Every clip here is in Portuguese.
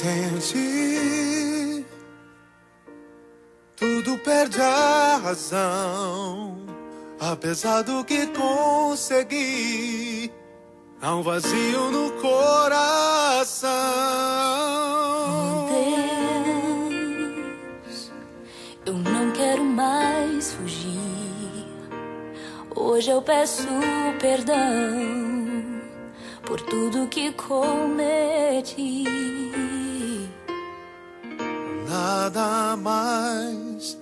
sente, tudo perde a razão. Apesar do que consegui, há um vazio no coração. Deus, eu não quero mais fugir. Hoje eu peço perdão por tudo que cometi. Nada mais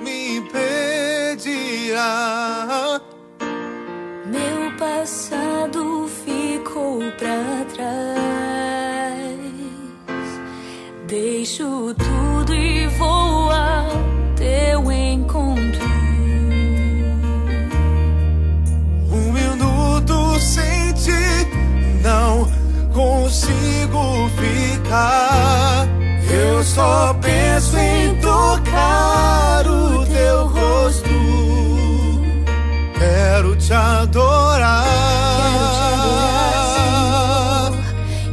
me impedirá. Meu passado ficou pra trás. Deixo tudo e vou ao teu encontro. Um minuto sem ti não consigo ficar. Eu só penso em tocar o teu rosto. Quero te adorar.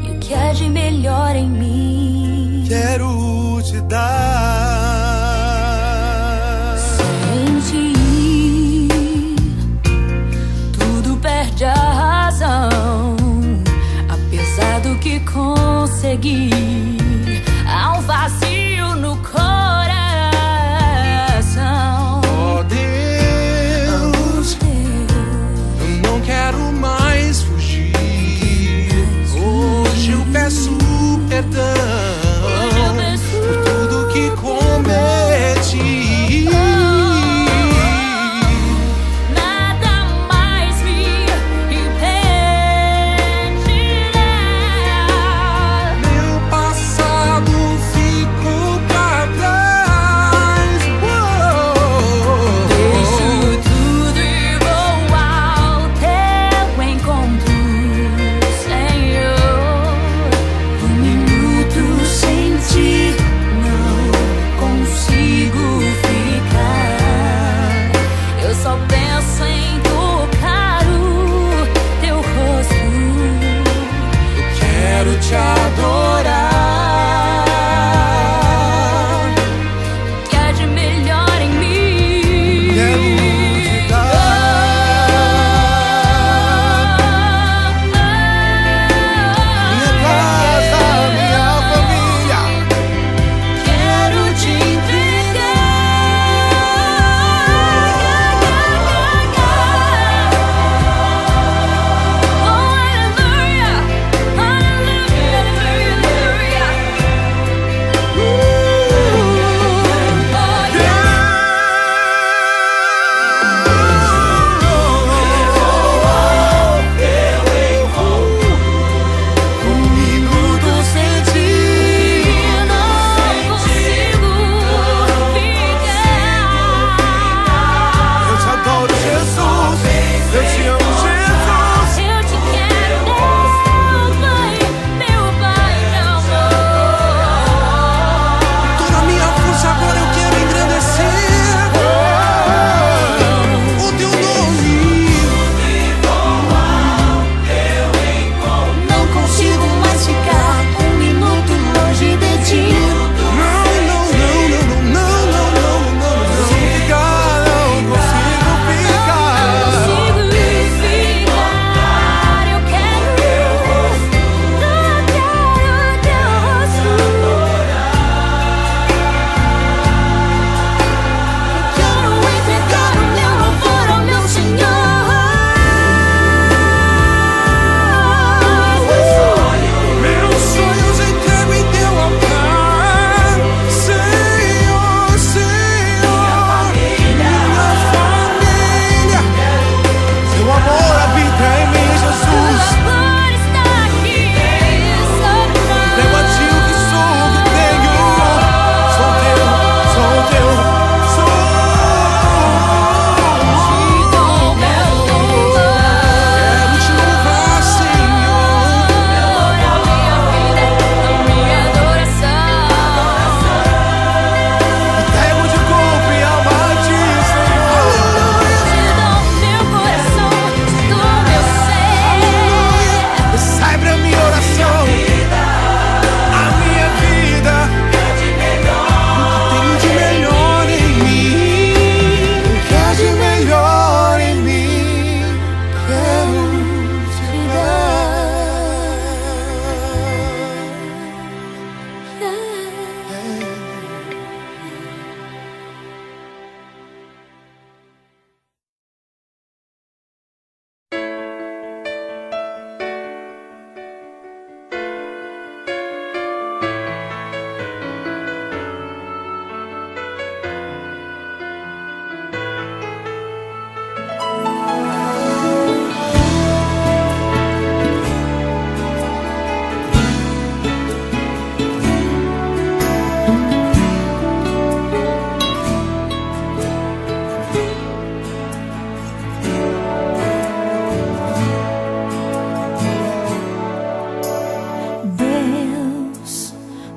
Senhor, e o que há de melhor em mim quero te dar. Sem ti, tudo perde a razão. Apesar do que consegui, há um vazio no coração. Oh Deus, eu não quero mais fugir. Hoje eu peço perdão por tudo que cometi. Nada mais me impedirá. Meu passado ficou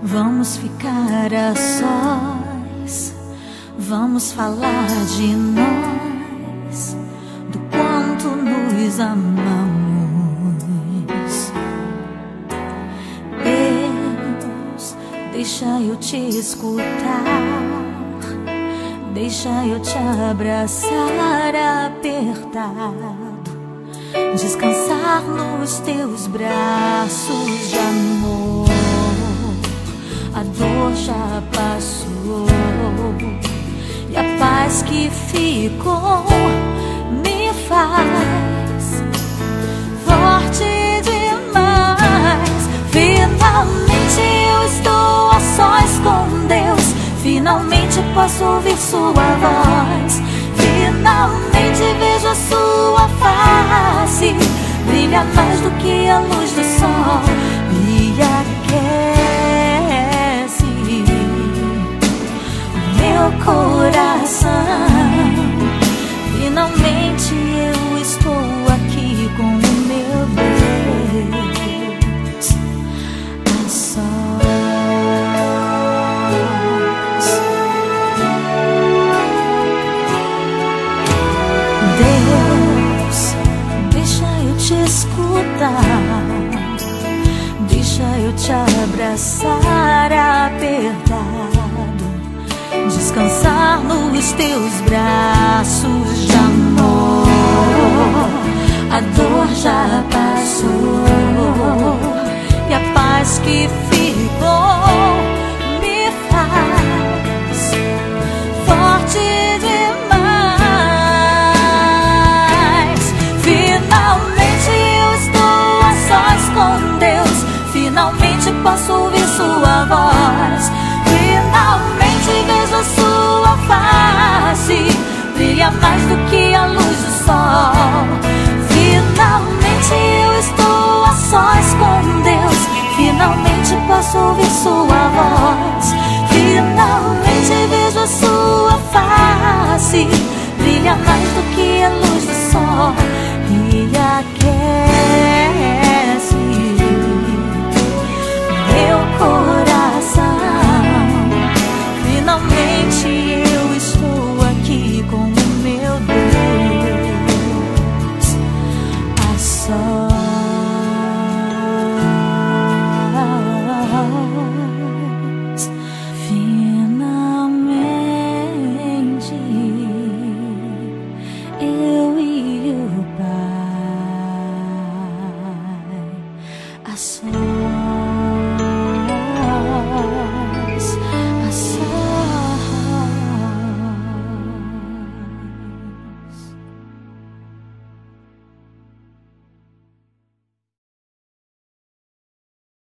Vamos ficar a sós, vamos falar de nós, do quanto nos amamos. Deus, deixa eu te escutar, deixa eu te abraçar apertado, descansar nos teus braços de amor. A dor já passou e a paz que ficou me faz forte demais. Finalmente eu estou a sós com Deus, finalmente posso ouvir sua voz, finalmente vejo a sua face, brilha mais do que a luz do sol e aquece meu coração. Finalmente eu estou aqui com o meu Deus a sós. Deus, deixa eu te escutar, deixa eu te abraçar apertado, descansar nos teus braços de amor. A dor já passou e a paz que ficou me faz forte demais. Finalmente eu estou a sós com Deus, finalmente posso ouvir sua voz, finalmente vejo a sua face, brilha mais do que a luz do sol. Finalmente eu estou a sós com Deus, finalmente posso ouvir sua voz, finalmente vejo a sua face, brilha mais do que a luz do sol e aquece meu coração. Finalmente eu estou aqui com o meu Deus a sós. Finalmente eu e o Pai